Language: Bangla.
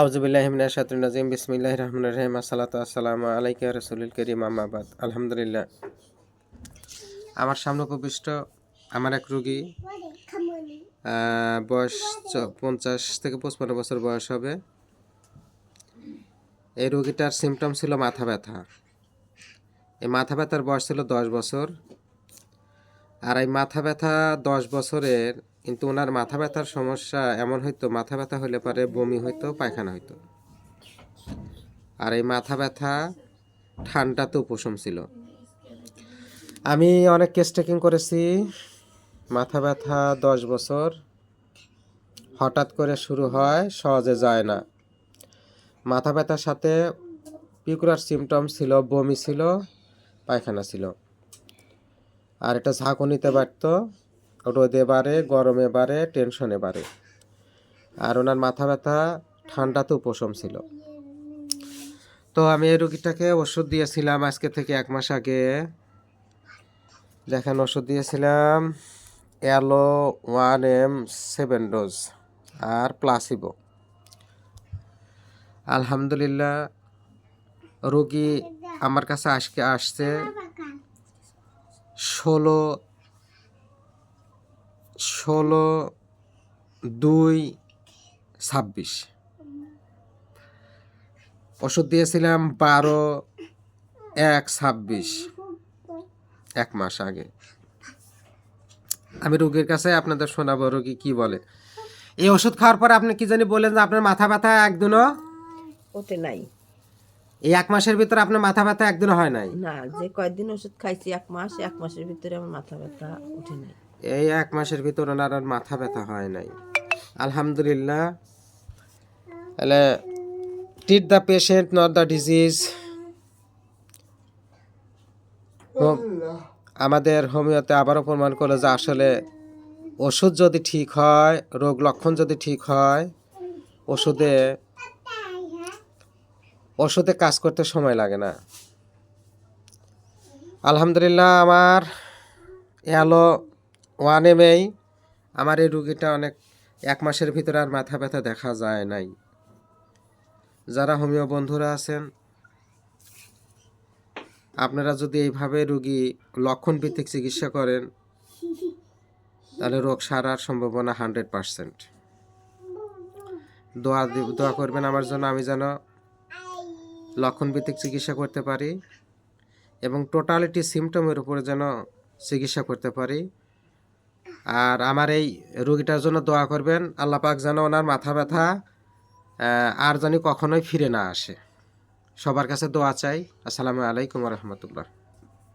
আউযুবিল্লাহি মিনাশ শাইতানির রাজিম বিসমিল্লাহির রহমানির রহিম আসসালাতু আসসালামু আলাইকা ইয়া রাসূলুল কারীম আম্মা বাদ আলহামদুলিল্লাহ। আমার সামনে উপবিষ্ট আমার এক রোগী, বয়স 50 থেকে 55 বছর বয়স হবে। এই রোগীটার সিমটম ছিল মাথা ব্যথা। এই মাথা ব্যথার বয়স ছিল 10 বছর। আর এই মাথা ব্যথা 10 বছরের, কিন্তু ওনার মাথা ব্যথার সমস্যা এমন হইতো, মাথা ব্যথা হইলে পারে বমি হইতো, পায়খানা হইতো। আর এই মাথা ব্যথা ঠান্ডাতে উপশম ছিল। আমি অনেক কেস টেকিং করেছি। মাথা ব্যথা 10 বছর হঠাৎ করে শুরু হয়, সহজে যায় না। মাথা ব্যথার সাথে পিকুলার সিমটম ছিল, বমি ছিল, পায়খানা ছিল। আর এটা ঝাঁকুনিতে বাড়তো, রোদে বাড়ে, গরমে বাড়ে, টেনশনে বাড়ে। আর ওনার মাথা ব্যথা ঠান্ডাতে উপশম ছিল। তো আমি এই রোগীটাকে ওষুধ দিয়েছিলাম আজকে থেকে 1 মাস আগে। দেখেন, ওষুধ দিয়েছিলাম অ্যালো 1M 7 ডোজ আর প্লাসিবো। আলহামদুলিল্লাহ, রোগী আমার কাছে আজকে আসছে 16/2/26। ওষুধ দিয়েছিলাম 12/1/26, 1 মাস আগে। আমি রোগীর কাছে আপনাদের শোনাবো রোগী কি বলে। এই ওষুধ খাওয়ার পরে আপনি কি জানি বলেন যে আপনার মাথা ব্যথা একদিনও ওঠে নাই। এই 1 মাসের ভিতরে আপনার মাথা ব্যথা একদিনও হয় নাই? না, যে কয়েকদিন ওষুধ খাইছি 1 মাসের ভিতরে আমার মাথা ব্যথা ওঠে নাই। এই 1 মাসের ভিতরে ওনার আর মাথা ব্যথা হয় নাই। আলহামদুলিল্লাহ। তাহলে treat the patient not the disease. আমাদের হোমিওতে আবারও প্রমাণ করলো যে আসলে ওষুধ যদি ঠিক হয়, রোগ লক্ষণ যদি ঠিক হয়, ওষুধে কাজ করতে সময় লাগে না। আলহামদুলিল্লাহ, আমার অ্যালো 1M আমার এই রুগীটা 1 মাসের ভিতরে আর মাথা ব্যথা দেখা যায় নাই। যারা হোমিও বন্ধুরা আছেন, আপনারা যদি এইভাবে রুগী লক্ষণ ভিত্তিক চিকিৎসা করেন, তাহলে রোগ সারার সম্ভাবনা 100%। দোয়া করবেন আমার জন্য, আমি যেন লক্ষণ ভিত্তিক চিকিৎসা করতে পারি এবং টোটালিটি সিমটমের উপরে যেন চিকিৎসা করতে পারি। আর আমার এই রোগীটার জন্য দোয়া করবেন, আল্লাহ পাক যেন ওনার মাথা ব্যথা আর যেন কখনোই ফিরে না আসে। সবার কাছে দোয়া চাই। আসসালামু আলাইকুম ওয়া রাহমাতুল্লাহ।